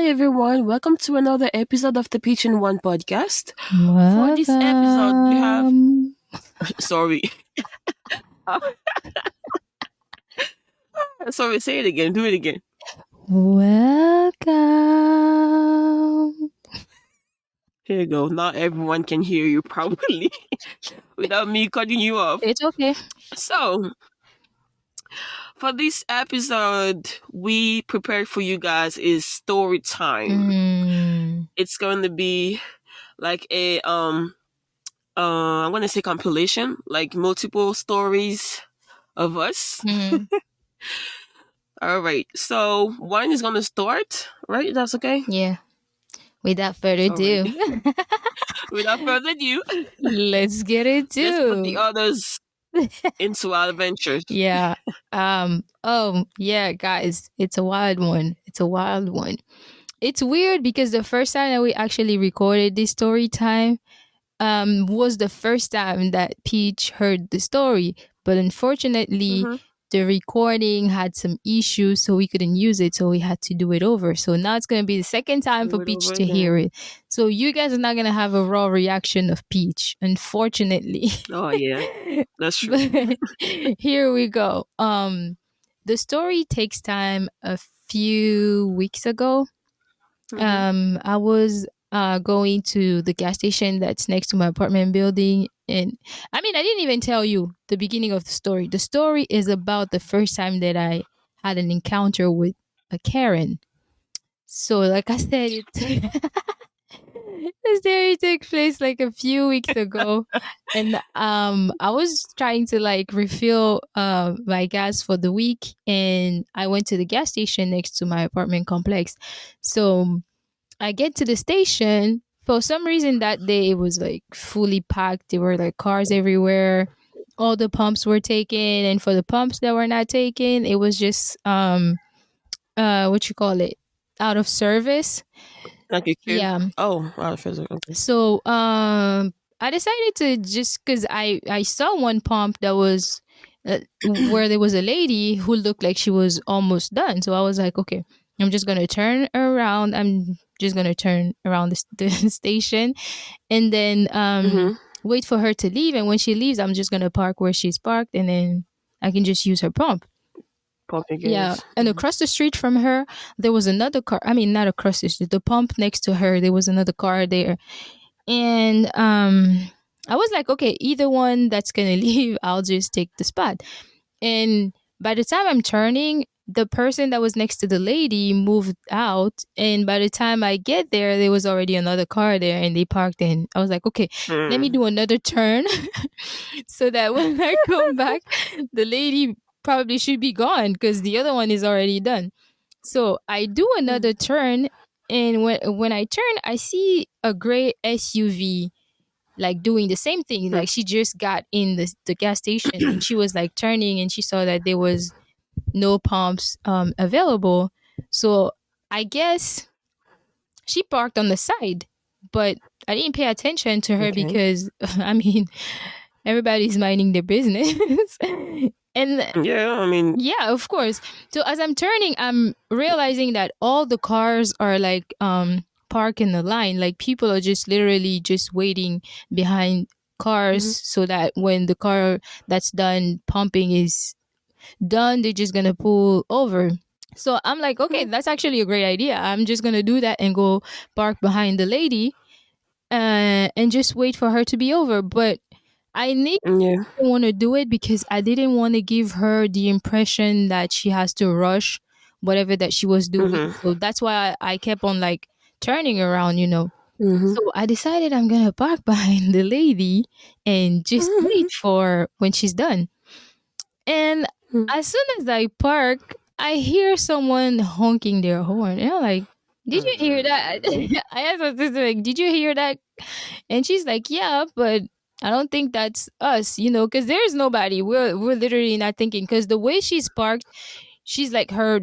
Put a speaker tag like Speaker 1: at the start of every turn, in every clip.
Speaker 1: everyone. Welcome to another episode of the Peach&Wine podcast. For this episode, we have.
Speaker 2: Welcome.
Speaker 1: Sorry. Sorry, say it again. Do it again.
Speaker 2: Welcome.
Speaker 1: Here you go. Now everyone can hear you properly without me cutting you off.
Speaker 2: It's okay.
Speaker 1: So, for this episode, we prepared for you guys is story time. It's going to be like a I'm gonna say compilation, like multiple stories of us. All right, so one is gonna start, right? That's okay.
Speaker 2: Yeah. Without further ado,
Speaker 1: Without further ado,
Speaker 2: let's get into.
Speaker 1: let's put the others into our adventures.
Speaker 2: Yeah. Yeah, guys, it's a wild one. It's weird because the first time that we actually recorded this story time was the first time that Peach heard the story, but unfortunately the recording had some issues, so we couldn't use it, so we had to do it over. So now it's going to be the second time for Peach to hear it. So you guys are not going to have a raw reaction of Peach, unfortunately.
Speaker 1: Oh yeah, that's true.
Speaker 2: Here we go. The story takes time a few weeks ago. I was going to the gas station that's next to my apartment building. And I mean, I didn't even tell you the beginning of the story. The story is about the first time that I had an encounter with a Karen. So, like I said, the story took place like a few weeks ago. And I was trying to like refill my gas for the week. And I went to the gas station next to my apartment complex. So I get to the station. For some reason that day it was like fully packed. There were like cars everywhere. All the pumps were taken, and for the pumps that were not taken, it was just what you call it? Out of service.
Speaker 1: Like a kid.
Speaker 2: Yeah.
Speaker 1: Oh, out of service. Okay.
Speaker 2: So I decided to just because I saw one pump that was where there was a lady who looked like she was almost done. So I was like, okay, I'm just gonna turn around. I'm just gonna turn around the station, and then wait for her to leave. And when she leaves, I'm just gonna park where she's parked, and then I can just use her pump.
Speaker 1: Pumping
Speaker 2: Yeah,
Speaker 1: gas.
Speaker 2: and across the street from her, there was another car. I mean, not across the street. The pump next to her, there was another car there, and I was like, okay, either one that's gonna leave, I'll just take the spot. And by the time I'm turning, the person that was next to the lady moved out. And by the time I get there was already another car there and they parked in. I was like, okay, let me do another turn so that when I come back, the lady probably should be gone because the other one is already done. So I do another turn. And when I turn, I see a gray SUV like doing the same thing. Like she just got in the gas station and she was like turning and she saw that there was no pumps available. So I guess she parked on the side, but I didn't pay attention to her because I mean everybody's minding their business. And yeah, of course. So as I'm turning, I'm realizing that all the cars are like park in the line. Like people are just literally just waiting behind cars so that when the car that's done pumping is done, they're just gonna pull over. So I'm like, okay, that's actually a great idea. I'm just gonna do that and go park behind the lady and just wait for her to be over. But I didn't want to do it because I didn't want to give her the impression that she has to rush whatever that she was doing. So that's why I kept on like turning around, So I decided I'm gonna park behind the lady and just wait for when she's done. And as soon as I park, I hear someone honking their horn. And I'm like, did you hear that? I asked my sister, like, did you hear that? And she's like, yeah, but I don't think that's us, because there's nobody. We're literally not thinking. Because the way she's parked, she's like her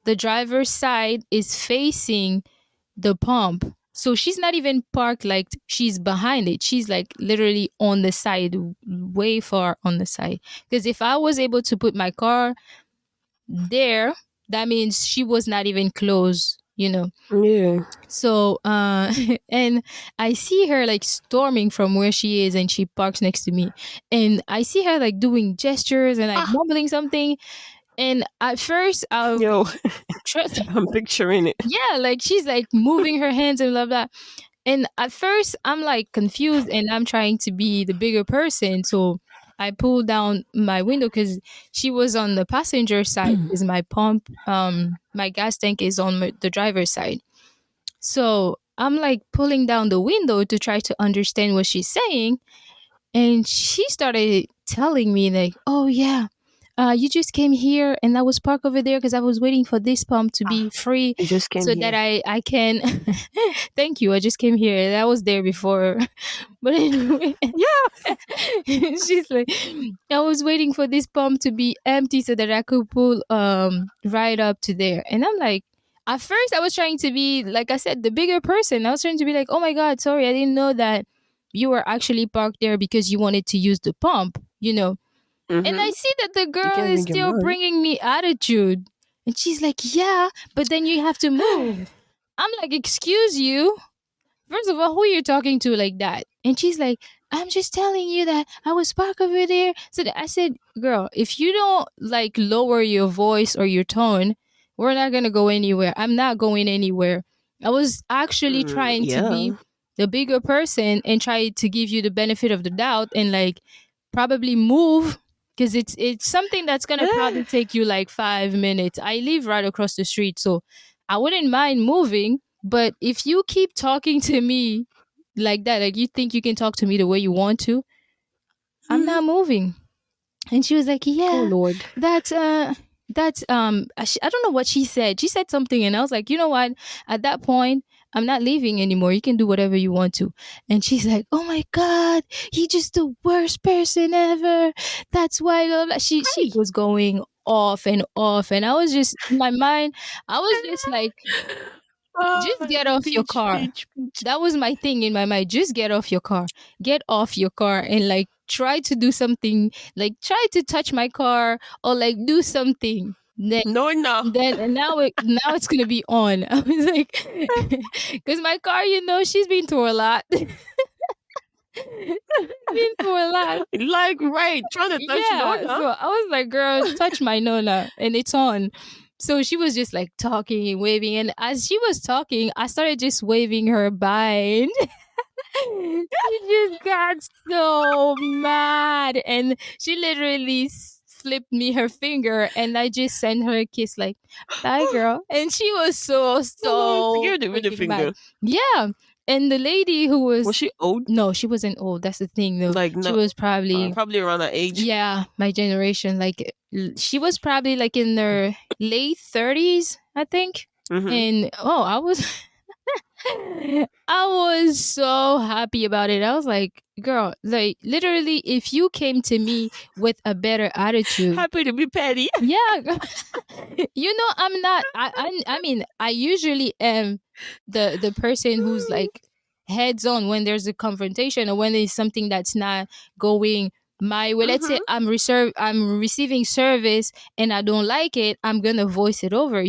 Speaker 2: the driver's side is facing the pump. So she's not even parked like she's behind it. She's like literally on the side, way far on the side. Because if I was able to put my car there, That means she was not even close, you know.
Speaker 1: Yeah.
Speaker 2: So and I see her like storming from where she is, and she parks next to me, and I see her like doing gestures and like
Speaker 1: Ah,
Speaker 2: mumbling something. And at first I
Speaker 1: yo,
Speaker 2: trust,
Speaker 1: I'm picturing it.
Speaker 2: yeah, like she's like moving her hands and blah blah. And at first I'm like confused, and I'm trying to be the bigger person, so I pulled down my window because she was on the passenger side, because my pump, my gas tank is on the driver's side. So I'm like pulling down the window to try to understand what she's saying. And she started telling me, like, oh, yeah, you just came here and I was parked over there because I was waiting for this pump to be
Speaker 1: Ah,
Speaker 2: free
Speaker 1: you just came
Speaker 2: so that
Speaker 1: here.
Speaker 2: I can. Thank you. I just came here and I was there before. But anyway,
Speaker 1: Yeah.
Speaker 2: she's like, I was waiting for this pump to be empty so that I could pull right up to there. And I'm like, at first I was trying to be, like I said, the bigger person. I was trying to be like, oh my God, sorry, I didn't know that you were actually parked there because you wanted to use the pump, you know. And I
Speaker 1: Mm-hmm.
Speaker 2: see that the
Speaker 1: You
Speaker 2: girl
Speaker 1: can't
Speaker 2: is
Speaker 1: read your
Speaker 2: still
Speaker 1: mind.
Speaker 2: bringing me attitude. And she's like, yeah, but then you have to move. I'm like, excuse you? First of all, who are you talking to like that? And she's like, I'm just telling you that I was parked over there. So I said, girl, if you don't like lower your voice or your tone, we're not going to go anywhere. I'm not going anywhere. I was actually trying to be
Speaker 1: Yeah.
Speaker 2: the bigger person and try to give you the benefit of the doubt and like probably move, because it's something that's going to probably take you like 5 minutes. I live right across the street, so I wouldn't mind moving. But if you keep talking to me like that, like you think you can talk to me the way you want to, I'm
Speaker 1: Mhm.
Speaker 2: not moving. And she was like,
Speaker 1: Oh
Speaker 2: yeah,
Speaker 1: Lord.
Speaker 2: that's I don't know what she said. She said something, and I was like, you know what? At that point, I'm not leaving anymore. You can do whatever you want to. And she's like, oh my God, he just the worst person ever. That's why blah, blah, blah. She
Speaker 1: Hey.
Speaker 2: was going off and off, and I was just in my mind, I was just like, just
Speaker 1: Oh,
Speaker 2: get off your
Speaker 1: peach,
Speaker 2: car.
Speaker 1: peach, peach.
Speaker 2: That was my thing in my mind. Just get off your car. Get off your car and like try to do something, like try to touch my car or like do something.
Speaker 1: No, no.
Speaker 2: And now it's gonna be on. I was like, because my car, she's been through a lot. She's been through a lot.
Speaker 1: Like, right, trying to touch
Speaker 2: Yeah.
Speaker 1: Nona.
Speaker 2: So I was like, girl, touch my Nona, and it's on. So she was just like talking and waving, and as she was talking, I started just waving her by. She just got so mad, and she literally flipped me her finger, and I just sent her a kiss like, bye girl. And she was so
Speaker 1: Give the middle
Speaker 2: freaking mad.
Speaker 1: finger.
Speaker 2: Yeah. And the lady who
Speaker 1: Was
Speaker 2: was,
Speaker 1: she old?
Speaker 2: no, she wasn't old. That's the thing though.
Speaker 1: Like,
Speaker 2: She
Speaker 1: no,
Speaker 2: was probably,
Speaker 1: probably around that age.
Speaker 2: yeah, my generation. Like, she was probably like in their late 30s, I think.
Speaker 1: Mm-hmm.
Speaker 2: And oh, I was I was so happy about it. I was like, girl, like literally, if you came to me with a better attitude,
Speaker 1: Happy to be petty.
Speaker 2: yeah, I'm not. I mean, I usually am the person who's like heads on when there's a confrontation or when there's something that's not going my way. Let's say
Speaker 1: Mm-hmm.
Speaker 2: I'm receiving service and I don't like it, I'm gonna voice it over.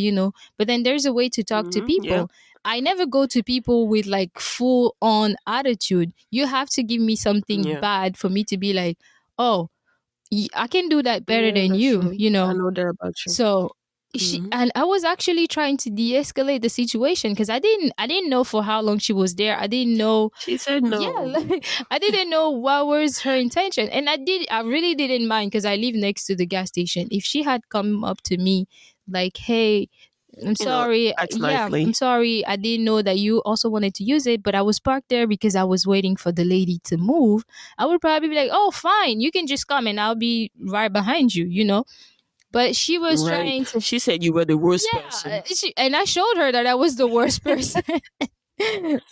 Speaker 2: But then there's a way to talk to
Speaker 1: Mm-hmm. Yeah.
Speaker 2: people. I never go to people with like full on attitude. You have to give me something
Speaker 1: Yeah.
Speaker 2: bad for me to be like, oh, I can do that better
Speaker 1: Yeah,
Speaker 2: than
Speaker 1: that's
Speaker 2: you,
Speaker 1: true.
Speaker 2: you
Speaker 1: I
Speaker 2: know.
Speaker 1: know that about you.
Speaker 2: So she
Speaker 1: Mm-hmm.
Speaker 2: and I was actually trying to de-escalate the situation because I didn't know for how long she was there. I didn't know.
Speaker 1: She said
Speaker 2: Yeah,
Speaker 1: no.
Speaker 2: like, I didn't know what was her intention, and I really didn't mind because I live next to the gas station. If she had come up to me like, hey, I'm
Speaker 1: You know,
Speaker 2: sorry.
Speaker 1: act
Speaker 2: Yeah, I'm
Speaker 1: nicely.
Speaker 2: sorry. I didn't know that you also wanted to use it, but I was parked there because I was waiting for the lady to move. I would probably be like, "Oh, fine. You can just come and I'll be right behind you." But she was
Speaker 1: Right.
Speaker 2: trying to,
Speaker 1: She said you were the worst
Speaker 2: yeah,
Speaker 1: person.
Speaker 2: and I showed her that I was the worst person.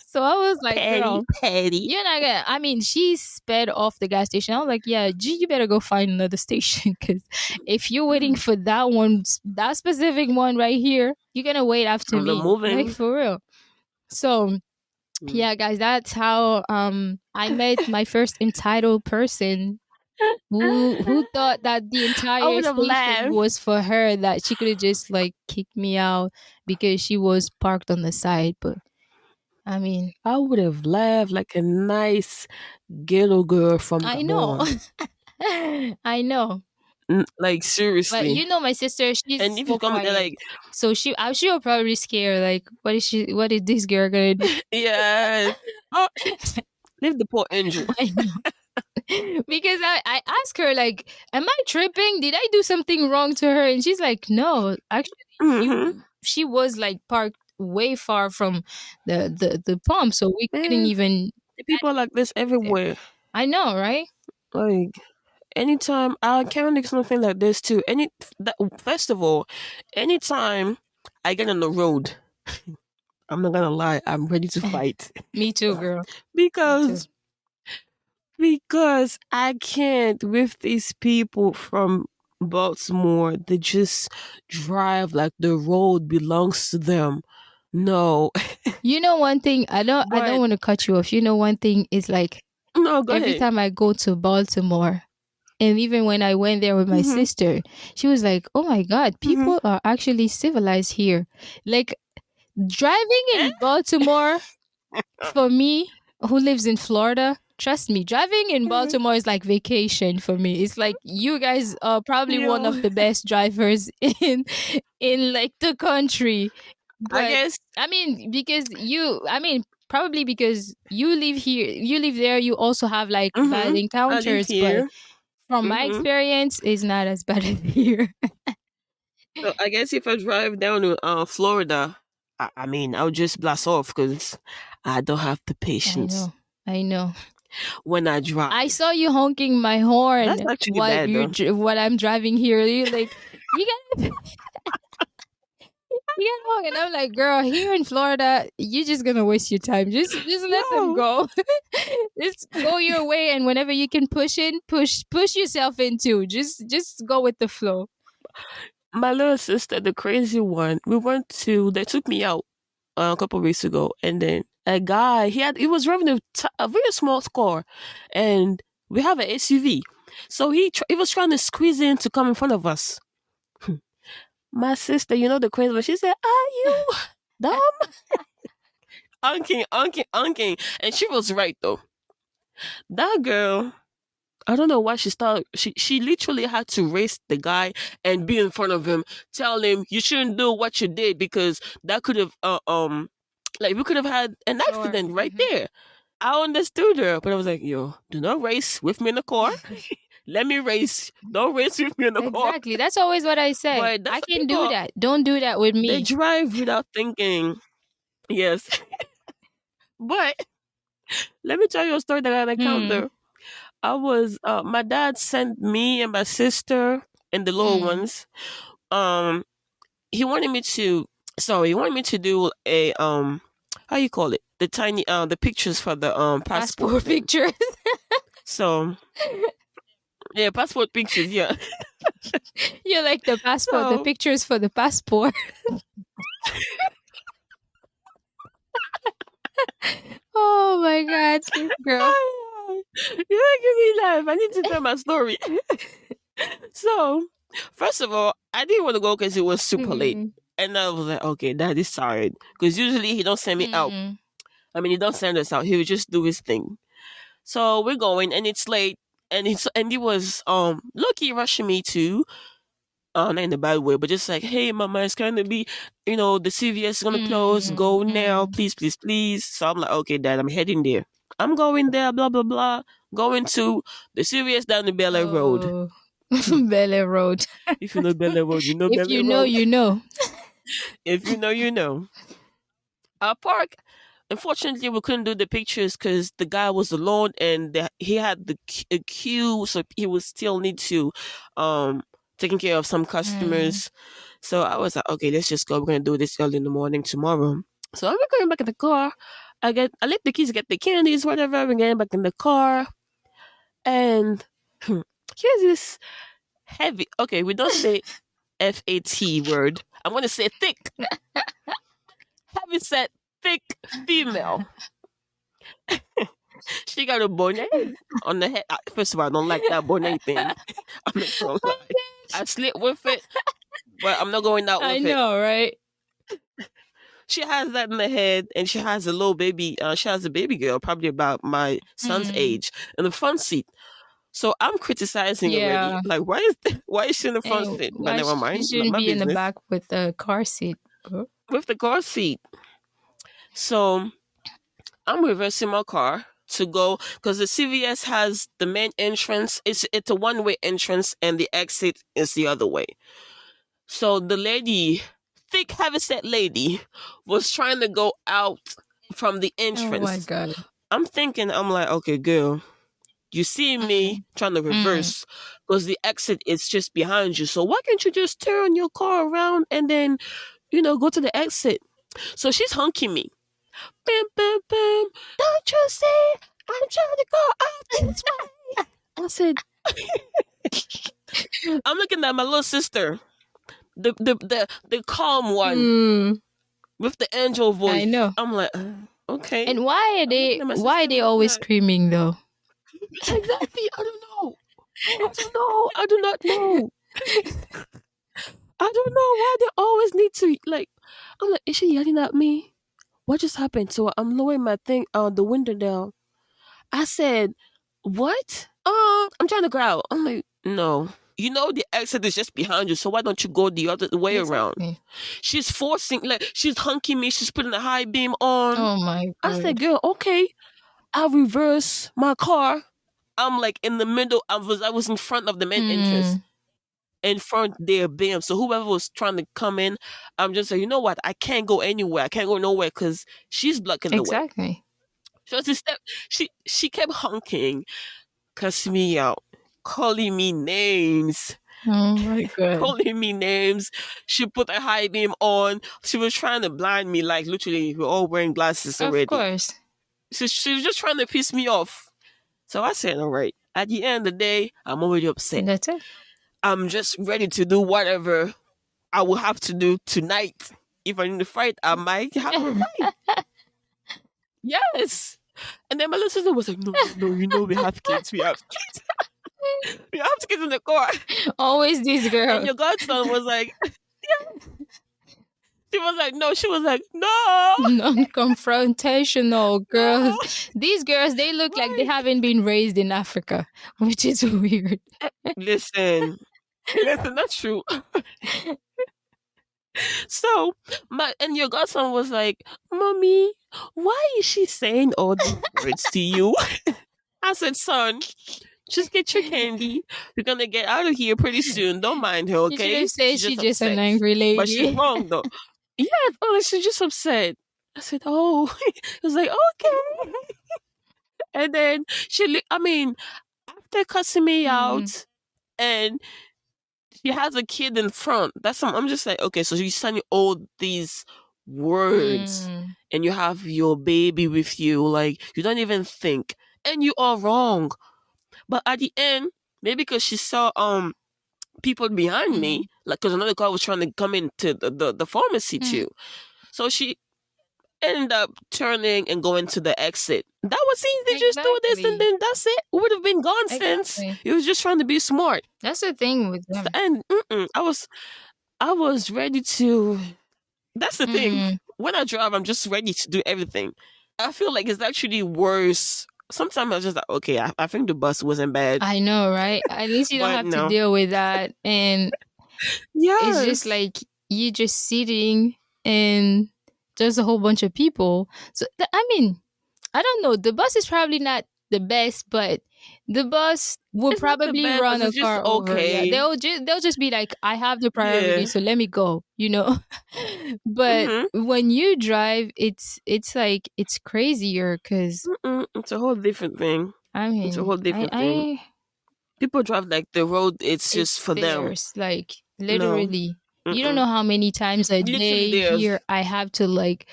Speaker 2: So I was like,
Speaker 1: Petty,
Speaker 2: girl,
Speaker 1: petty.
Speaker 2: you're not gonna. I mean, she sped off the gas station. I was like, yeah, G, you better go find another station because if you're waiting for that one, that specific one right here, you're gonna wait after
Speaker 1: I'm not
Speaker 2: me, like
Speaker 1: moving.
Speaker 2: for real. So
Speaker 1: Mm.
Speaker 2: yeah, guys, that's how I met my first entitled person. Who thought that the
Speaker 1: I
Speaker 2: entire
Speaker 1: would have
Speaker 2: station
Speaker 1: laughed.
Speaker 2: was for her, that she could have just like kicked me out because she was parked on the side? But I mean,
Speaker 1: I would have laughed like a nice ghetto girl from
Speaker 2: I know.
Speaker 1: Gabon.
Speaker 2: I know.
Speaker 1: Like
Speaker 2: But
Speaker 1: seriously.
Speaker 2: you know my sister, she's
Speaker 1: And if you
Speaker 2: so
Speaker 1: come there,
Speaker 2: quiet.
Speaker 1: like,
Speaker 2: So she will probably scare like what is this girl gonna do?
Speaker 1: yes, oh, leave the poor angel.
Speaker 2: I know. Because I asked her like, am I tripping? Did I do something wrong to her? And she's like, no, actually
Speaker 1: Mm-hmm.
Speaker 2: she was like parked way far from the pump, so we couldn't
Speaker 1: Man,
Speaker 2: even
Speaker 1: the people are like this
Speaker 2: there.
Speaker 1: everywhere.
Speaker 2: I know, right?
Speaker 1: Like anytime I can do something like this too. First of all, anytime I get on the road, I'm not gonna lie, I'm ready to fight
Speaker 2: Me too, girl. Me too.
Speaker 1: because I can't with these people from Baltimore. They just drive like the road belongs to them. No,
Speaker 2: You know one thing, I don't
Speaker 1: but
Speaker 2: want to cut you off. You know one thing is like
Speaker 1: no, go
Speaker 2: every
Speaker 1: ahead.
Speaker 2: time I go to Baltimore, and even when I went there with my
Speaker 1: Hmm.
Speaker 2: sister, she was like, "Oh my god,
Speaker 1: Hmm.
Speaker 2: people are actually civilized here." Like driving
Speaker 1: Eh?
Speaker 2: in Baltimore for me, who lives in Florida, trust me, driving in
Speaker 1: Mhm.
Speaker 2: Baltimore is like vacation for me. It's like you guys are probably one of
Speaker 1: Yo,
Speaker 2: the best drivers in like the country.
Speaker 1: I
Speaker 2: But
Speaker 1: guess.
Speaker 2: I mean, probably because you live here, you live there, you also have like bad
Speaker 1: I live
Speaker 2: encounters, but
Speaker 1: here.
Speaker 2: from my
Speaker 1: Hmm.
Speaker 2: experience, it's not as bad as here.
Speaker 1: So I guess if I drive down to Florida, I mean, I'll just blast off because I don't have the
Speaker 2: I
Speaker 1: patience
Speaker 2: know. I know.
Speaker 1: when I
Speaker 2: I
Speaker 1: drive.
Speaker 2: saw you honking my
Speaker 1: That's
Speaker 2: horn
Speaker 1: actually
Speaker 2: while
Speaker 1: bad though.
Speaker 2: while I'm driving here. You're like, you got you got honk, and I'm like, girl, here in Florida, you're just gonna waste your time. Just let them
Speaker 1: No,
Speaker 2: go. Just go your way, and whenever you can push in, push yourself into. Just go with the flow.
Speaker 1: my little sister, the crazy one, they took me out a couple of weeks ago, and then a guy, he was driving a very small car, and we have an SUV. So he was trying to squeeze in to come in front of us. My sister, the crazy one, she said, "Are you dumb?" Unking, unking, unking. And she was right though. That girl, I don't know why she started. She literally had to race the guy and be in front of him, tell him you shouldn't do what you did because that could have like we could have had an
Speaker 2: Sure.
Speaker 1: accident right there. I understood her, but I was like, yo, do not race with me in the car. Let me race. Don't race with me in the car.
Speaker 2: Exactly. That's always what I say.
Speaker 1: But that's
Speaker 2: I
Speaker 1: what
Speaker 2: can do
Speaker 1: people,
Speaker 2: that. Don't do that with
Speaker 1: they
Speaker 2: me.
Speaker 1: drive without thinking. Yes. But let me tell you a story that I
Speaker 2: Hmm.
Speaker 1: encountered. My dad sent me and my sister and the little
Speaker 2: Hmm.
Speaker 1: ones. Um, he wanted me to, he wanted me to do a, how you call it? The pictures for the, passport
Speaker 2: Passport
Speaker 1: thing.
Speaker 2: picture.
Speaker 1: So, yeah, passport pictures, yeah.
Speaker 2: You like the passport, the
Speaker 1: So,
Speaker 2: pictures for the passport. Oh my god, this girl.
Speaker 1: you're making me laugh. I need to tell my story. So, first of all, I didn't want to go because it was super late.
Speaker 2: Mm,
Speaker 1: And I was like, okay, dad is tired. Because usually he don't send me out.
Speaker 2: mm.
Speaker 1: I mean, he don't send us out. He would just do his thing. So we're going, and it's late, and he was lucky rushing me too. Not in a bad way, but just like, hey, mama, it's gonna be, the CVS is gonna close.
Speaker 2: Mm,
Speaker 1: Go now,
Speaker 2: mm.
Speaker 1: please, please, please. So I'm like, okay, dad, I'm heading there. I'm going there. Blah blah blah. Going to the CVS down the Bel Air Road.
Speaker 2: Oh, Belle Road.
Speaker 1: If you know Bel Air Road, you know
Speaker 2: If
Speaker 1: Bel
Speaker 2: you
Speaker 1: Air
Speaker 2: know,
Speaker 1: Road.
Speaker 2: you know.
Speaker 1: If you know, you know. Our park. Unfortunately, we couldn't do the pictures because the guy was alone and he had a queue, so he would still need to, um, taking care of some
Speaker 2: Mm.
Speaker 1: customers. So I was like, okay, let's just go. We're gonna do this early in the morning tomorrow. So I'm going back in the car. I let the kids get the candies, whatever. We're getting back in the car, and here's this heavy. Okay, we don't say FAT word. I'm gonna say thick. Heavy set, thick female. She got a bonnet on the head. First of all, I don't like that bonnet thing. I'm not gonna lie. I sleep with it, but I'm not going out
Speaker 2: I
Speaker 1: with it.
Speaker 2: know, right?
Speaker 1: She has that in the head, and she has a little baby. She has a baby girl, probably about my son's
Speaker 2: Mm,
Speaker 1: age, in the front seat. So I'm criticizing already.
Speaker 2: yeah.
Speaker 1: Like, why is she in the front
Speaker 2: And
Speaker 1: seat? But
Speaker 2: why
Speaker 1: never
Speaker 2: she
Speaker 1: mind, not
Speaker 2: shouldn't
Speaker 1: my
Speaker 2: be in the
Speaker 1: business.
Speaker 2: back with the car seat, bro?
Speaker 1: With the car seat. So I'm reversing my car to go because the CVS has the main entrance. It's a one way entrance, and the exit is the other way. So the lady, thick heavyset lady, was trying to go out from the
Speaker 2: Oh my
Speaker 1: entrance.
Speaker 2: god.
Speaker 1: I'm like, okay, girl, you see me
Speaker 2: Mm,
Speaker 1: trying to
Speaker 2: mm.
Speaker 1: reverse because the exit is just behind you. So why can't you just turn your car around and then, go to the exit? So she's honking me. Bam, bam, bam. Don't you see? I'm trying to go out this way. I said, I'm looking at my little sister, the calm one
Speaker 2: Mm,
Speaker 1: with the angel
Speaker 2: I
Speaker 1: voice.
Speaker 2: know.
Speaker 1: I'm like, okay.
Speaker 2: And why are
Speaker 1: I'm looking
Speaker 2: they
Speaker 1: at my
Speaker 2: why are
Speaker 1: sister
Speaker 2: they
Speaker 1: like
Speaker 2: always
Speaker 1: that.
Speaker 2: screaming though?
Speaker 1: Exactly. I don't know. I don't know. I do not know. I don't know why they always need to like. I'm like, is she yelling at me? What just happened? So I'm lowering my thing, the window down. I said, what? I'm trying to growl. I'm like, no. You know the exit is just behind you, so why don't you go the other way around?
Speaker 2: Exactly.
Speaker 1: She's forcing, like, she's hunking me. She's putting a high beam on.
Speaker 2: Oh my
Speaker 1: I said,
Speaker 2: god.
Speaker 1: girl, okay. I'll reverse my car. I'm like in the middle. I was in front of the main entrance.
Speaker 2: Mm,
Speaker 1: In front there, bam. So whoever was trying to come in, I'm just like, you know what? I can't go anywhere. I can't go nowhere because she's blocking the way.
Speaker 2: exactly.
Speaker 1: So she kept honking, cussing me out, calling me names,
Speaker 2: Oh my god.
Speaker 1: calling me names. She put a high beam on. She was trying to blind me, like literally, we're all wearing glasses
Speaker 2: Of
Speaker 1: already.
Speaker 2: course.
Speaker 1: So she was just trying to piss me off. So I said, all right. At the end of the day, I'm already upset.
Speaker 2: That's it.
Speaker 1: I'm just ready to do whatever I will have to do tonight. If I need to fight, I might have a fight. Yes. And then my little sister was like, no, no, no, we have kids. We have kids in the car.
Speaker 2: Always these
Speaker 1: And
Speaker 2: girls.
Speaker 1: your godson was like, she was like, no, she was like, no,
Speaker 2: Non-confrontational girls.
Speaker 1: no.
Speaker 2: These girls, they look like they
Speaker 1: Right.
Speaker 2: haven't been raised in Africa, which is weird.
Speaker 1: Listen, that's true. So and your godson was like, mommy, why is she saying all these words to you? I said, son, just get your candy. We're gonna get out of here pretty soon. Don't mind her,
Speaker 2: You should
Speaker 1: okay?
Speaker 2: have said
Speaker 1: She's
Speaker 2: she's
Speaker 1: just
Speaker 2: just an
Speaker 1: upset.
Speaker 2: angry
Speaker 1: But she's
Speaker 2: lady.
Speaker 1: wrong though. Yes, oh, she's just upset. I said, oh. I was like, okay. And then after cussing me
Speaker 2: Mm,
Speaker 1: out and she has a kid in front. I'm just like, okay, so you're saying all these words
Speaker 2: mm,
Speaker 1: and you have your baby with you, like you don't even think. And you are wrong. But at the end, maybe because she saw people behind me,
Speaker 2: mm,
Speaker 1: like because another car was trying to come into the pharmacy
Speaker 2: mm.
Speaker 1: too. So she ended up turning and going to the exit. That was easy, just do this and
Speaker 2: Exactly.
Speaker 1: then that's it. Would have been gone since.
Speaker 2: Exactly.
Speaker 1: He was just trying to be smart.
Speaker 2: That's the thing with them.
Speaker 1: And I was ready to. That's the thing.
Speaker 2: Mm,
Speaker 1: When I drive, I'm just ready to do everything. I feel like it's actually worse. Sometimes I was just like, okay, I think the bus wasn't bad,
Speaker 2: I know, right? At least you don't
Speaker 1: but
Speaker 2: have to
Speaker 1: no.
Speaker 2: deal with that. And it's just
Speaker 1: Yes,
Speaker 2: like you just sitting and there's a whole bunch of people. So, I mean, I don't know. The bus is probably not the best, but the bus will
Speaker 1: it's not the
Speaker 2: probably
Speaker 1: best, but
Speaker 2: run a
Speaker 1: it's just
Speaker 2: car over. Yeah,
Speaker 1: okay.
Speaker 2: they'll just be like, I have the priority,
Speaker 1: Yeah.
Speaker 2: so let me go. But
Speaker 1: Mm-hmm.
Speaker 2: when you drive, it's like it's crazier because
Speaker 1: Mm-mm. It's a whole different thing.
Speaker 2: I
Speaker 1: It's a
Speaker 2: mean,
Speaker 1: whole different thing. People drive like the road. It's just
Speaker 2: it's
Speaker 1: for them.
Speaker 2: theirs. Like
Speaker 1: No.
Speaker 2: literally, you don't
Speaker 1: Mm-mm.
Speaker 2: know how many times a
Speaker 1: Literally
Speaker 2: day
Speaker 1: theirs.
Speaker 2: here I have to like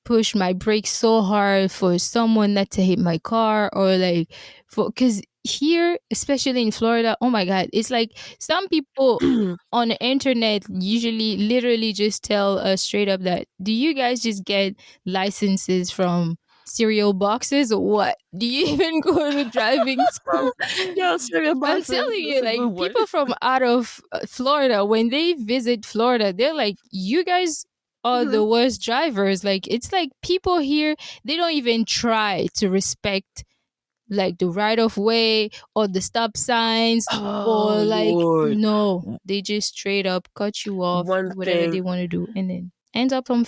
Speaker 2: push my brakes so hard for someone not to hit my car or like for because here especially in Florida, oh my god, it's like some people on the internet usually literally just tell us straight up that do you guys just get licenses from cereal boxes or what? Do you even go to driving school?
Speaker 1: Yeah, cereal
Speaker 2: I'm
Speaker 1: boxes.
Speaker 2: telling
Speaker 1: That's
Speaker 2: you,
Speaker 1: a
Speaker 2: like
Speaker 1: good one.
Speaker 2: people from out of Florida, when they visit Florida, they're like, you guys are
Speaker 1: Mhm.
Speaker 2: the worst drivers. Like, it's like people here, they don't even try to respect like the right of way or the stop signs
Speaker 1: Oh
Speaker 2: or like,
Speaker 1: Lord.
Speaker 2: no, they just straight up cut you off,
Speaker 1: One
Speaker 2: whatever they
Speaker 1: thing,
Speaker 2: want to do, and then ends up on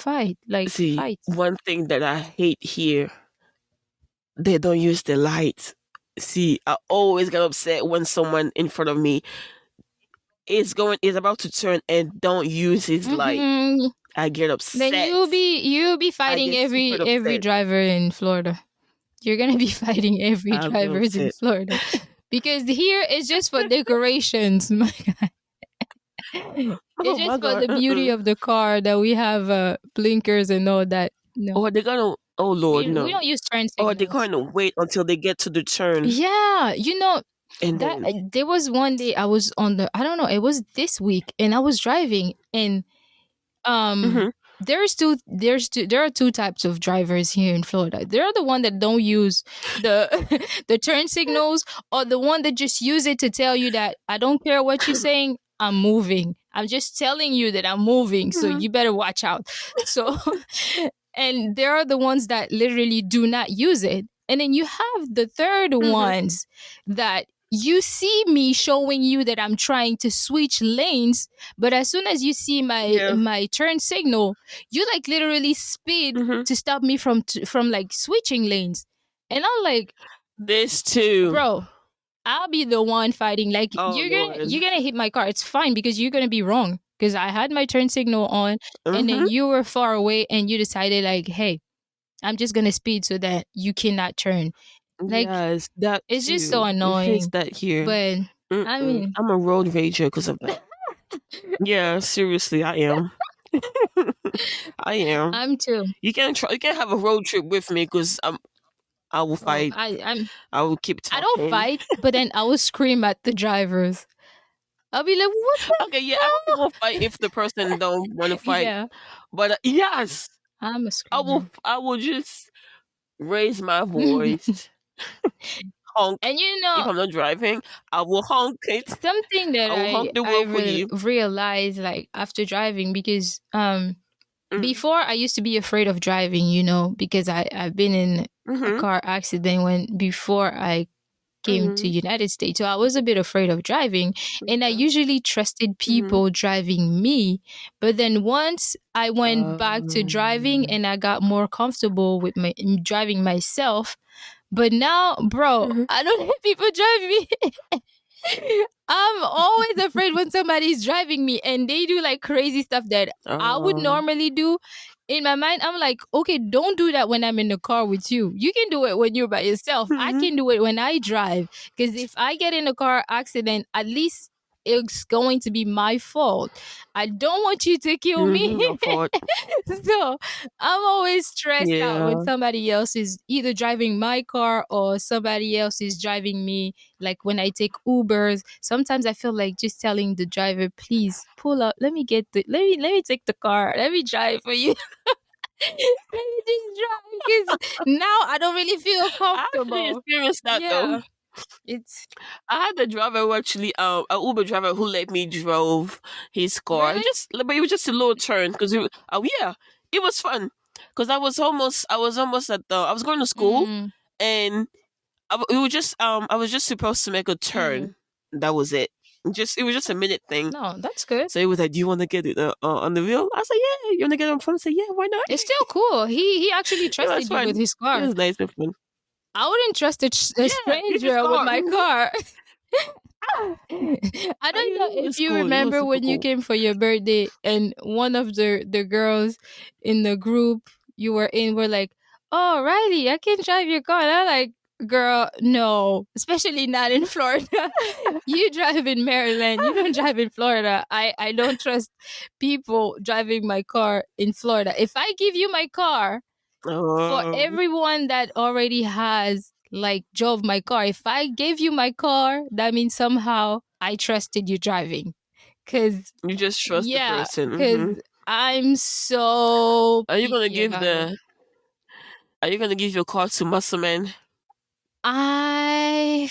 Speaker 1: see,
Speaker 2: fights.
Speaker 1: one thing that I hate here, they don't use the lights. See, I always get upset when someone in front of me is about to turn and don't use his light.
Speaker 2: Hmm.
Speaker 1: I get
Speaker 2: Then
Speaker 1: upset.
Speaker 2: you'll be
Speaker 1: I
Speaker 2: fighting
Speaker 1: get super
Speaker 2: every
Speaker 1: upset.
Speaker 2: driver in Florida. You're gonna be fighting every
Speaker 1: I get
Speaker 2: drivers in
Speaker 1: upset.
Speaker 2: Florida because here it's just for decorations. My God.
Speaker 1: Oh
Speaker 2: It's
Speaker 1: my
Speaker 2: just for
Speaker 1: god.
Speaker 2: the beauty of the car that we have blinkers and all that. No,
Speaker 1: Or they're gonna, oh Lord,
Speaker 2: we
Speaker 1: no.
Speaker 2: don't use turn
Speaker 1: Or they're
Speaker 2: signals.
Speaker 1: gonna wait until they get to the turn
Speaker 2: Yeah,
Speaker 1: and
Speaker 2: that
Speaker 1: then
Speaker 2: there was one day I was on the, I don't know, it was this week, and I was driving, and
Speaker 1: hmm
Speaker 2: there are two types of drivers here in Florida. There are the one that don't use the the turn signals, or the one that just use it to tell you that I don't care what you're saying, I'm moving. I'm just telling you that I'm moving, so
Speaker 1: hmm
Speaker 2: you better watch out. So and there are the ones that literally do not use it. And then you have the third
Speaker 1: hmm
Speaker 2: ones that you see me showing you that I'm trying to switch lanes, but as soon as you see
Speaker 1: yeah.
Speaker 2: my turn signal, you like literally speed
Speaker 1: hmm
Speaker 2: to stop me from like switching lanes. And I'm like,
Speaker 1: This too.
Speaker 2: bro, I'll be the one fighting. Like,
Speaker 1: Oh Lord.
Speaker 2: you're gonna hit my car. It's fine because you're gonna be wrong. Because I had my turn signal on, and then
Speaker 1: hmm
Speaker 2: you were far away, and you decided like, hey, I'm just gonna speed so that you cannot turn. Like,
Speaker 1: Yes, that
Speaker 2: it's just so
Speaker 1: too. It's
Speaker 2: annoying.
Speaker 1: that here.
Speaker 2: But I
Speaker 1: Mm-mm.
Speaker 2: mean,
Speaker 1: I'm a road rager because of that. Yeah, seriously, I am. I am.
Speaker 2: I'm too.
Speaker 1: You can't try. You can't have a road trip with me because I will
Speaker 2: Oh,
Speaker 1: fight.
Speaker 2: I'm.
Speaker 1: I will keep
Speaker 2: I don't
Speaker 1: talking.
Speaker 2: fight, but then I will scream at the drivers. I'll be like, "What the
Speaker 1: Okay, yeah, I probably
Speaker 2: hell?"
Speaker 1: won't fight if the person don't want to fight.
Speaker 2: Yeah,
Speaker 1: But yes,
Speaker 2: I'm a
Speaker 1: I will.
Speaker 2: screamer.
Speaker 1: I will just raise my
Speaker 2: And
Speaker 1: voice, honk.
Speaker 2: you
Speaker 1: If
Speaker 2: know,
Speaker 1: I'm not driving, I will honk it.
Speaker 2: something that
Speaker 1: I will honk the
Speaker 2: I
Speaker 1: wheel for you.
Speaker 2: realized like after driving, because
Speaker 1: Mm-hmm.
Speaker 2: before I used to be afraid of driving, because I've been in a
Speaker 1: Mm-hmm.
Speaker 2: car accident when before I came to
Speaker 1: Mm-hmm.
Speaker 2: United States. So I was a bit afraid of driving, and I
Speaker 1: Okay.
Speaker 2: usually trusted
Speaker 1: Mm-hmm.
Speaker 2: people driving me. But then once I went back to driving
Speaker 1: Um,
Speaker 2: and I got more comfortable with my driving myself, but now, bro,
Speaker 1: mhm.
Speaker 2: I don't let people drive me. I'm always afraid when somebody's driving me and they do like crazy stuff that I would
Speaker 1: Uh,
Speaker 2: normally do. In my mind, I'm like, okay, don't do that when I'm in the car with you. You can do it when you're by yourself. I
Speaker 1: mhm,
Speaker 2: can do it when I drive. Because if I get in a car accident, at least it's going to be my fault. I don't want you to kill me.
Speaker 1: mhm, your fault.
Speaker 2: So I'm always stressed out when
Speaker 1: Yeah.
Speaker 2: somebody else is either driving my car or somebody else is driving me. Like when I take Ubers, sometimes I feel like just telling the driver, please pull up, let me take the car, let me drive for you. Let me just drive because now I don't really feel
Speaker 1: I actually
Speaker 2: comfortable.
Speaker 1: experienced that though.
Speaker 2: Yeah. It's
Speaker 1: I had a driver who actually, a Uber driver who let me drove his car.
Speaker 2: really.
Speaker 1: But it was just a little turn because, oh yeah, it was fun. Because I was almost at I was going to school,
Speaker 2: Mm,
Speaker 1: and I was just supposed to make a
Speaker 2: mm.
Speaker 1: turn. That was it. It was just a minute thing.
Speaker 2: No, that's good.
Speaker 1: So he was like, "Do you want to get it on the wheel?" I said, "Yeah." You want to get on front? I said, "Yeah, why not?"
Speaker 2: It's still cool. He actually
Speaker 1: It was
Speaker 2: trusted you with
Speaker 1: fun.
Speaker 2: his
Speaker 1: It
Speaker 2: car.
Speaker 1: was nice and fun.
Speaker 2: I wouldn't trust a
Speaker 1: Yeah, it's his
Speaker 2: stranger with
Speaker 1: car.
Speaker 2: my
Speaker 1: Mhm.
Speaker 2: car. I don't know
Speaker 1: It
Speaker 2: if
Speaker 1: was
Speaker 2: you
Speaker 1: cool. It was
Speaker 2: remember
Speaker 1: super
Speaker 2: when you
Speaker 1: cool.
Speaker 2: came for your birthday and one of the girls in the group you were in were like, "Oh, Riley, I can drive your car." And I'm like, "Girl, no, especially not in Florida. You drive in Maryland. You don't drive in Florida. I don't trust people driving my car in Florida. If I give you my car, for
Speaker 1: Um,
Speaker 2: everyone that already has like drove my car, if I gave you my car, that means somehow I trusted you driving. Cause
Speaker 1: you just trust the
Speaker 2: yeah,
Speaker 1: person.
Speaker 2: cause I'm so
Speaker 1: Are you gonna
Speaker 2: picky
Speaker 1: give
Speaker 2: about it.
Speaker 1: Are you gonna give your car to Muscle Man?
Speaker 2: I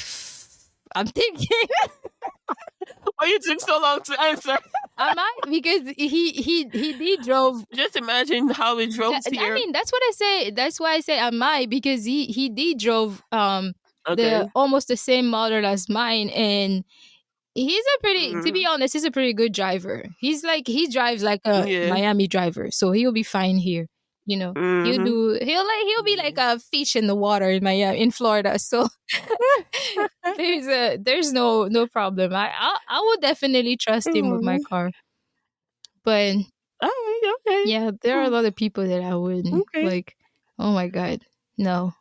Speaker 2: I'm thinking.
Speaker 1: Why you took so long to answer?
Speaker 2: I might, because he did drove.
Speaker 1: Just imagine how it drove
Speaker 2: I
Speaker 1: here.
Speaker 2: mean, that's what I say. That's why I say I might, because he did drove the
Speaker 1: Okay.
Speaker 2: almost the same model as mine, and he's a pretty, to be
Speaker 1: Mm-hmm.
Speaker 2: honest, he's a pretty good driver. He's like, he drives like a
Speaker 1: Yeah.
Speaker 2: Miami driver, so he'll be fine here. You know,
Speaker 1: Mm-hmm.
Speaker 2: he'll be like a fish in the water in Miami, in Florida. So there's no problem. I would definitely trust him with my
Speaker 1: Mm.
Speaker 2: car. But
Speaker 1: All right. Okay.
Speaker 2: yeah, there are a
Speaker 1: Hmm.
Speaker 2: lot of people that I wouldn't
Speaker 1: Okay.
Speaker 2: like. Oh my god, no.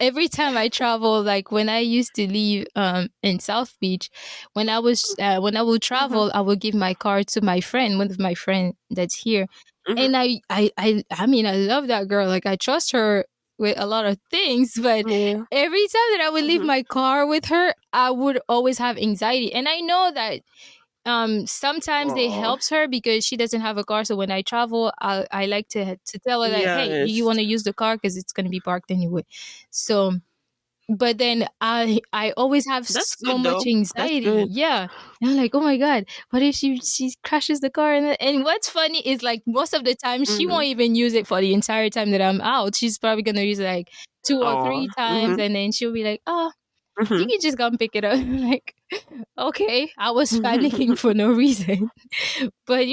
Speaker 2: Every time I travel, like when I used to live in South Beach, when I would
Speaker 1: Mm-hmm.
Speaker 2: travel, I would give my car to my friend, one of my friend that's here.
Speaker 1: Mm-hmm.
Speaker 2: And I mean, I love that girl. Like, I trust her with a lot of things, but
Speaker 1: Yeah.
Speaker 2: every time that I would leave
Speaker 1: Mm-hmm.
Speaker 2: my car with her, I would always have anxiety. And I know that sometimes it
Speaker 1: Oh.
Speaker 2: helps her because she doesn't have a car, so when I travel, I like to tell her that, hey, do you
Speaker 1: Yes.
Speaker 2: want to use the car, because it's going to be parked anyway. So, but then I always have
Speaker 1: That's
Speaker 2: so
Speaker 1: good
Speaker 2: much
Speaker 1: though. That's
Speaker 2: anxiety.
Speaker 1: good.
Speaker 2: Yeah, and I'm like, oh my god, what if she crashes the car? And what's funny is, like, most of the time she
Speaker 1: Mm-hmm.
Speaker 2: won't even use it for the entire time that I'm out. She's probably gonna use it like two or
Speaker 1: Oh.
Speaker 2: three times,
Speaker 1: Mm-hmm.
Speaker 2: and then she'll be like, oh, you
Speaker 1: Mm-hmm.
Speaker 2: can just come pick it up. Like, okay, I was panicking for no reason. But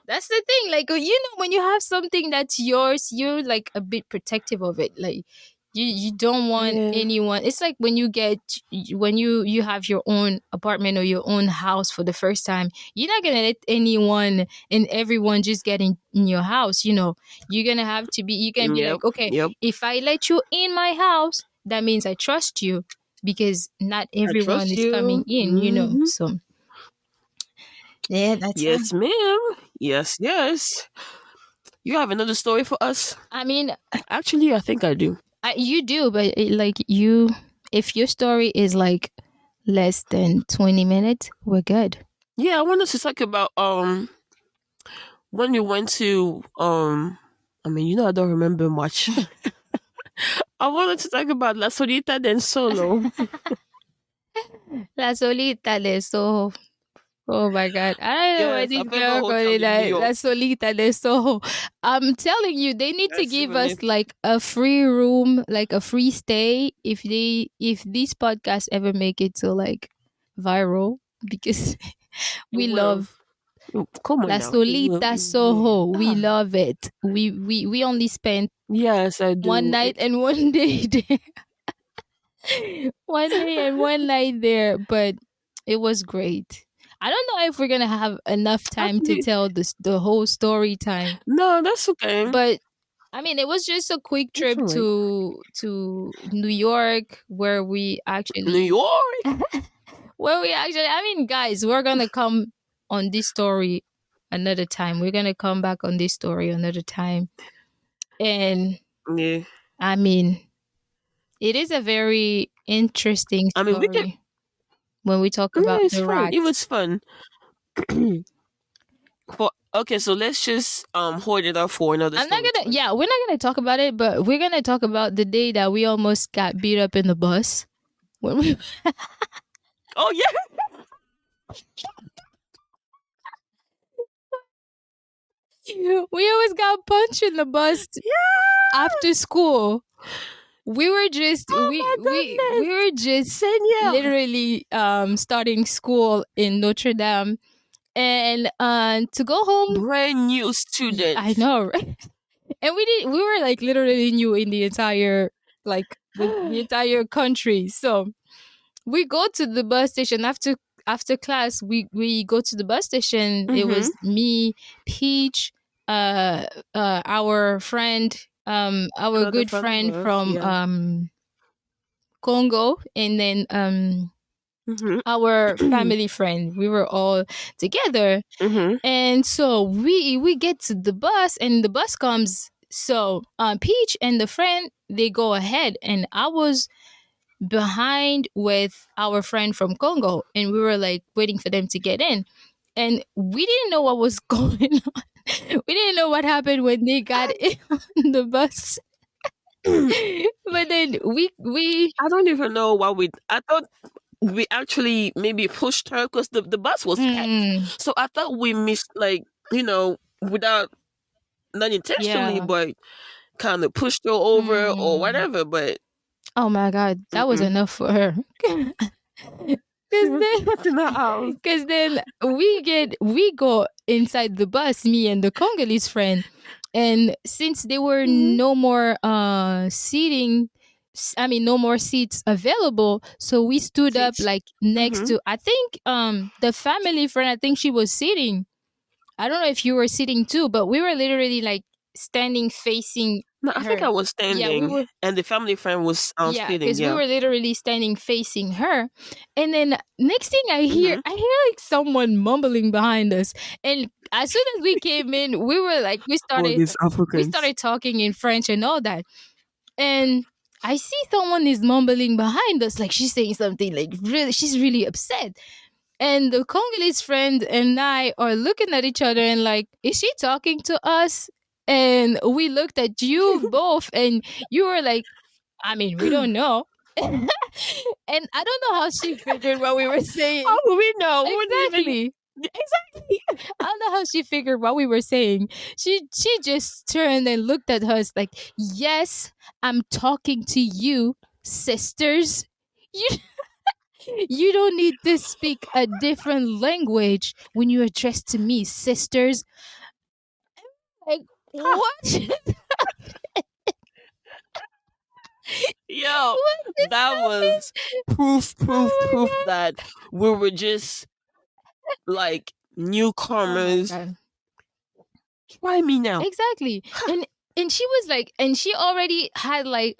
Speaker 2: that's the thing. Like, when you have something that's yours, you're like a bit protective of it. Like, you don't want
Speaker 1: Yeah.
Speaker 2: anyone. It's like when you have your own apartment or your own house for the first time. You're not gonna let anyone and everyone just get in your house. You're gonna have to be. You can be
Speaker 1: Yep.
Speaker 2: like, okay,
Speaker 1: Yep.
Speaker 2: if I let you in my house, that means I trust you, because not
Speaker 1: I
Speaker 2: everyone
Speaker 1: trust
Speaker 2: is coming
Speaker 1: you.
Speaker 2: in.
Speaker 1: Mm-hmm.
Speaker 2: So yeah, that's how.
Speaker 1: Yes, ma'am. Yes, yes. You have another story for us?
Speaker 2: I mean,
Speaker 1: Actually, I think I do.
Speaker 2: you do, but like, if your story is like less than 20 minutes, we're good.
Speaker 1: Yeah, I wanted to talk about when you went to I mean, I don't remember much. I wanted to talk about La Solita del Solo.
Speaker 2: La Solita de Soho. Oh my God. I don't know why
Speaker 1: Yes, our
Speaker 2: this
Speaker 1: favorite
Speaker 2: girl called
Speaker 1: hotel
Speaker 2: it
Speaker 1: in New
Speaker 2: that.
Speaker 1: York.
Speaker 2: La Solita de Soho. I'm telling you, they need to
Speaker 1: That's
Speaker 2: give
Speaker 1: even
Speaker 2: us
Speaker 1: it.
Speaker 2: like a free room, like a free stay, if these podcasts ever make it to like viral, because
Speaker 1: It
Speaker 2: we
Speaker 1: will.
Speaker 2: love
Speaker 1: Come on
Speaker 2: La
Speaker 1: now. It will.
Speaker 2: Solita
Speaker 1: It will.
Speaker 2: Soho. We
Speaker 1: Ah.
Speaker 2: love it. We only spent
Speaker 1: Yes, I
Speaker 2: one
Speaker 1: do.
Speaker 2: night and one day there. One day and one night there, but it was great. I don't know if we're gonna have enough time to
Speaker 1: Actually,
Speaker 2: tell the whole story time,
Speaker 1: no, that's okay.
Speaker 2: but I mean, it was just a quick
Speaker 1: It's
Speaker 2: trip
Speaker 1: all right.
Speaker 2: to New York,
Speaker 1: New York.
Speaker 2: where we actually. I mean, guys, we're gonna come on this story another time. We're gonna come back on this story another time, and
Speaker 1: Yeah.
Speaker 2: I mean, it is a very interesting
Speaker 1: I mean, we can.
Speaker 2: story when we talk
Speaker 1: Yeah,
Speaker 2: about
Speaker 1: it's
Speaker 2: the
Speaker 1: fun. It
Speaker 2: rats.
Speaker 1: was fun. For okay, so let's just hold it up for another
Speaker 2: I'm not
Speaker 1: story
Speaker 2: gonna.
Speaker 1: time.
Speaker 2: Yeah, we're not gonna talk about it, but we're gonna talk about the day that we almost got beat up in the bus. When we
Speaker 1: Oh yeah.
Speaker 2: we always got punched in the bus
Speaker 1: Yeah.
Speaker 2: after school. We were just
Speaker 1: Oh
Speaker 2: we
Speaker 1: my
Speaker 2: were
Speaker 1: goodness.
Speaker 2: just
Speaker 1: Seigneur.
Speaker 2: literally starting school in Notre Dame, and to go home.
Speaker 1: Brand new student.
Speaker 2: I know, right? And we were like literally new in the entire, like, the entire country. So we go to the bus station after class. We go to the bus station. It
Speaker 1: Mm-hmm.
Speaker 2: was me, Peach, uh our friend, our
Speaker 1: Another
Speaker 2: good
Speaker 1: friend of
Speaker 2: friend
Speaker 1: ours.
Speaker 2: from
Speaker 1: Yeah.
Speaker 2: Congo, and then
Speaker 1: Mm-hmm.
Speaker 2: our family friend. We were all together.
Speaker 1: Mm-hmm.
Speaker 2: And so we get to the bus, and the bus comes. So Peach and the friend, they go ahead, and I was behind with our friend from Congo, and we were like waiting for them to get in, and we didn't know what was going on. We didn't know what happened when they got on the bus. But then we
Speaker 1: I don't even know why we. I thought we actually maybe pushed her because the bus was packed.
Speaker 2: mm,
Speaker 1: So I thought we missed, like, without, not intentionally,
Speaker 2: yeah.
Speaker 1: but kind of pushed her over or
Speaker 2: Mm.
Speaker 1: whatever. But
Speaker 2: Oh my god, that was
Speaker 1: mm-mm.
Speaker 2: enough for her.
Speaker 1: She
Speaker 2: Cause
Speaker 1: was
Speaker 2: then,
Speaker 1: put in the house.
Speaker 2: cause then we go inside the bus, me and the Congolese friend, and since there were
Speaker 1: Hmm.
Speaker 2: no more seating, I mean no more seats available, so we stood up
Speaker 1: Teach.
Speaker 2: like next
Speaker 1: Hmm.
Speaker 2: to. I think the family friend. I think she was sitting. I don't know if you were sitting too, but we were literally like standing facing
Speaker 1: No, I think
Speaker 2: her.
Speaker 1: I was
Speaker 2: Yeah, we
Speaker 1: standing,
Speaker 2: were.
Speaker 1: and the family friend was
Speaker 2: Yeah,
Speaker 1: sitting.
Speaker 2: because we
Speaker 1: Yeah.
Speaker 2: were literally standing facing her, and then next thing
Speaker 1: Hmm.
Speaker 2: I hear like someone mumbling behind us, and as soon as we came in, we were like,
Speaker 1: All these
Speaker 2: we
Speaker 1: Africans.
Speaker 2: started talking in French and all that, and I see someone is mumbling behind us, like she's saying something, like really, she's really upset, and the Congolese friend and I are looking at each other and like, is she talking to us? And we looked at you both, and you were like, I mean, we don't know. And I don't know how she figured what we were
Speaker 1: How
Speaker 2: saying.
Speaker 1: do we know? We wouldn't even.
Speaker 2: Exactly.
Speaker 1: Exactly.
Speaker 2: I don't know how she figured what we were saying. She just turned and looked at us like, "Yes, I'm talking to you, sisters. You you don't need to speak a different language when you address to me, sisters." Like,
Speaker 1: Ha!
Speaker 2: what?
Speaker 1: Yo,
Speaker 2: What just
Speaker 1: that was
Speaker 2: happened?
Speaker 1: proof, proof,
Speaker 2: Oh
Speaker 1: proof
Speaker 2: my
Speaker 1: that we were just like
Speaker 2: god. Oh my
Speaker 1: newcomers.
Speaker 2: god.
Speaker 1: Try me now.
Speaker 2: Exactly. And she was like, and she already had like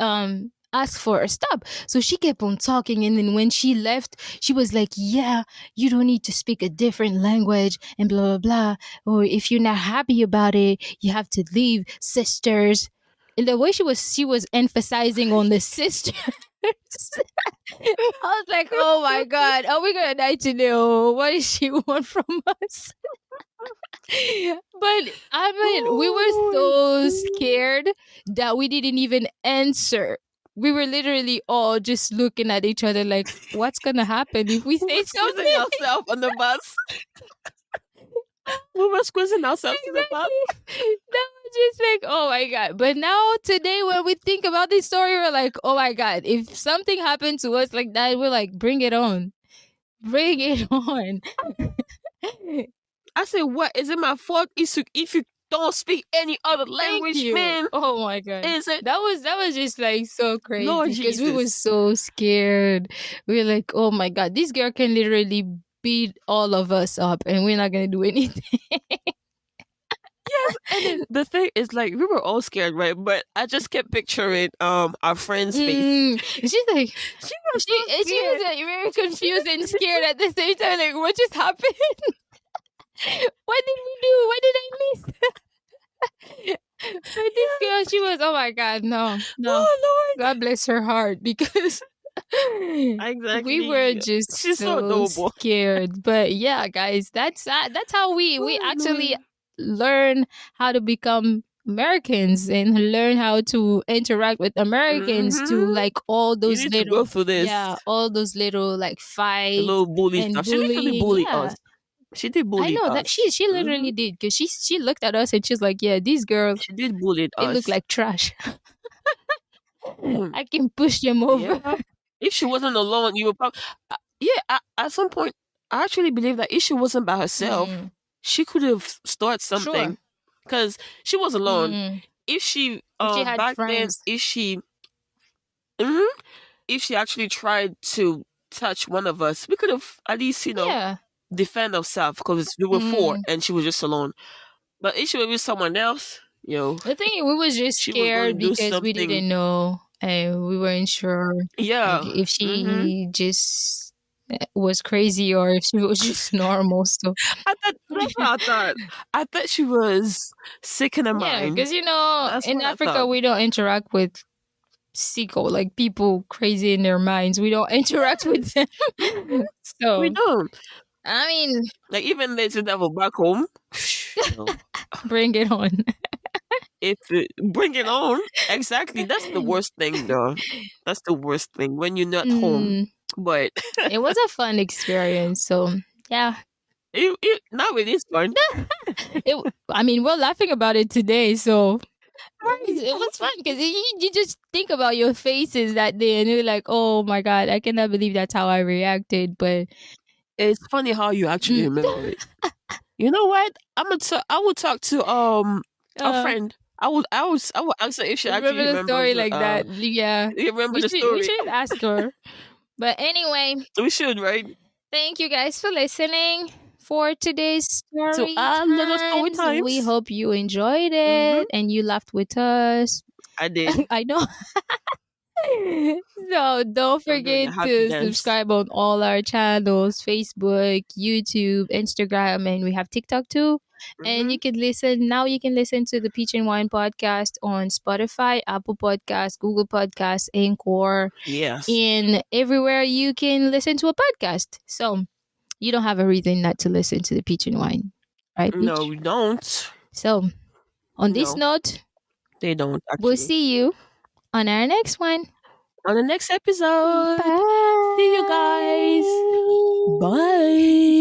Speaker 2: asked for a stop. So she kept on talking, and then when she left, she was like, "Yeah, you don't need to speak a different language and blah blah blah. Or if you're not happy about it, you have to leave, sisters." And the way she was emphasizing on the sisters. I was like, "Oh my god, are we gonna die to know what does she want from us?" But I mean, we were
Speaker 1: Oh
Speaker 2: so
Speaker 1: my
Speaker 2: scared that we didn't even answer. We were literally all just looking at each other like, what's gonna happen if we
Speaker 1: God. We
Speaker 2: say
Speaker 1: were squeezing
Speaker 2: something?
Speaker 1: ourselves on the bus. We were squeezing ourselves to the bus.
Speaker 2: Exactly. That was just like, oh my god. But now today when we think about this story, we're like, oh my god, if something happened to us like that, we're like, bring it on. Bring it on.
Speaker 1: I said, what? Is it my fault if you don't speak any other
Speaker 2: Thank
Speaker 1: language,
Speaker 2: you.
Speaker 1: man?
Speaker 2: Oh my god.
Speaker 1: Is it?
Speaker 2: That was just like so
Speaker 1: Lord
Speaker 2: crazy because we were
Speaker 1: Jesus.
Speaker 2: so scared. We were like, oh my god, this girl can literally beat all of us up and we're not gonna do anything.
Speaker 1: Yes, and then the thing is, like, we were all scared, right? But I just kept picturing our friend's face.
Speaker 2: She's like
Speaker 1: She was so
Speaker 2: she was
Speaker 1: scared.
Speaker 2: like very confused and scared at the same time, like what just happened? What did we do? What did I miss? But this
Speaker 1: Yeah.
Speaker 2: girl, she was, oh my god, no, no.
Speaker 1: Oh Lord.
Speaker 2: God bless her heart because we were
Speaker 1: Exactly.
Speaker 2: just
Speaker 1: She's so
Speaker 2: so
Speaker 1: adorable.
Speaker 2: scared. But yeah, guys, that's how we
Speaker 1: Oh
Speaker 2: actually
Speaker 1: Lord.
Speaker 2: learn how to become Americans and learn how to interact with Americans to
Speaker 1: Mm-hmm.
Speaker 2: like all
Speaker 1: You
Speaker 2: those
Speaker 1: need to
Speaker 2: little,
Speaker 1: go through
Speaker 2: yeah,
Speaker 1: this.
Speaker 2: all those little like
Speaker 1: The
Speaker 2: fights
Speaker 1: little bully
Speaker 2: and
Speaker 1: stuff. She literally
Speaker 2: bullying.
Speaker 1: bullied
Speaker 2: Yeah,
Speaker 1: us. She did
Speaker 2: I
Speaker 1: bully
Speaker 2: know that
Speaker 1: us.
Speaker 2: she
Speaker 1: Mm-hmm.
Speaker 2: literally did because she looked at us and she's like, yeah, these girls,
Speaker 1: She did bully
Speaker 2: they look
Speaker 1: us.
Speaker 2: like trash.
Speaker 1: Mm.
Speaker 2: I can push them over.
Speaker 1: Yeah. If she wasn't alone, you would probably. Yeah, at some point, I actually believe that if she wasn't by herself,
Speaker 2: Mm,
Speaker 1: she could have started
Speaker 2: sure.
Speaker 1: something, because she was alone.
Speaker 2: Mm.
Speaker 1: If she
Speaker 2: If she had
Speaker 1: back then,
Speaker 2: friends.
Speaker 1: mhm, if she actually tried to touch one of us, we could have at least
Speaker 2: Yeah.
Speaker 1: defend ourselves, because we were four
Speaker 2: Mm.
Speaker 1: and she was just alone. But if she was with someone else,
Speaker 2: The thing is, we was just
Speaker 1: she was going to
Speaker 2: scared
Speaker 1: do
Speaker 2: because we
Speaker 1: something.
Speaker 2: didn't know and we weren't sure like
Speaker 1: Yeah.
Speaker 2: if
Speaker 1: Mm-hmm.
Speaker 2: she just was crazy or if she was just normal. So
Speaker 1: That's what I thought. I thought she was sick in her
Speaker 2: yeah,
Speaker 1: mind.
Speaker 2: because you know,
Speaker 1: That's
Speaker 2: in
Speaker 1: what I
Speaker 2: Africa
Speaker 1: thought.
Speaker 2: we don't interact with sicko, like people crazy in their minds. We don't interact
Speaker 1: Yes,
Speaker 2: with them.
Speaker 1: we
Speaker 2: So
Speaker 1: don't.
Speaker 2: I mean,
Speaker 1: Like even Lazy Devil back home. No.
Speaker 2: bring it on.
Speaker 1: If bring it on. Exactly. That's the worst thing though. That's the worst thing when you're not home.
Speaker 2: Mm,
Speaker 1: But
Speaker 2: it was a fun experience. So yeah,
Speaker 1: now it is fun.
Speaker 2: I mean, we're laughing about it today. So
Speaker 1: Right.
Speaker 2: it was fun because you just think about your faces that day and you're like, oh my God, I cannot believe that's how I reacted. But
Speaker 1: It's funny how you actually
Speaker 2: mm,
Speaker 1: remember it. You know what? I would talk to a
Speaker 2: uh,
Speaker 1: friend. I would answer if she actually
Speaker 2: remember the story
Speaker 1: remembers
Speaker 2: like that. Yeah.
Speaker 1: you remember the
Speaker 2: We
Speaker 1: story.
Speaker 2: should ask her. But anyway,
Speaker 1: We should, right?
Speaker 2: thank you guys for listening for today's
Speaker 1: So
Speaker 2: story
Speaker 1: little story
Speaker 2: times. We
Speaker 1: times.
Speaker 2: hope you enjoyed
Speaker 1: Mm-hmm.
Speaker 2: it and you laughed with us.
Speaker 1: I did.
Speaker 2: I know. So don't
Speaker 1: I'm doing a
Speaker 2: forget
Speaker 1: happy
Speaker 2: to
Speaker 1: dance.
Speaker 2: subscribe on all our channels: Facebook, YouTube, Instagram, and we have TikTok too. And
Speaker 1: Mm-hmm.
Speaker 2: you can listen now. You can listen to the Peach and Wine podcast on Spotify, Apple Podcasts, Google Podcasts, Anchor,
Speaker 1: Yes.
Speaker 2: and everywhere you can listen to a podcast. So you don't have a reason not to listen to the Peach and Wine, right,
Speaker 1: No,
Speaker 2: Peach?
Speaker 1: we don't.
Speaker 2: So on this
Speaker 1: No,
Speaker 2: note,
Speaker 1: they don't
Speaker 2: we'll
Speaker 1: actually.
Speaker 2: see you on our next one.
Speaker 1: On the next episode. See you guys.
Speaker 2: Bye.
Speaker 1: Bye.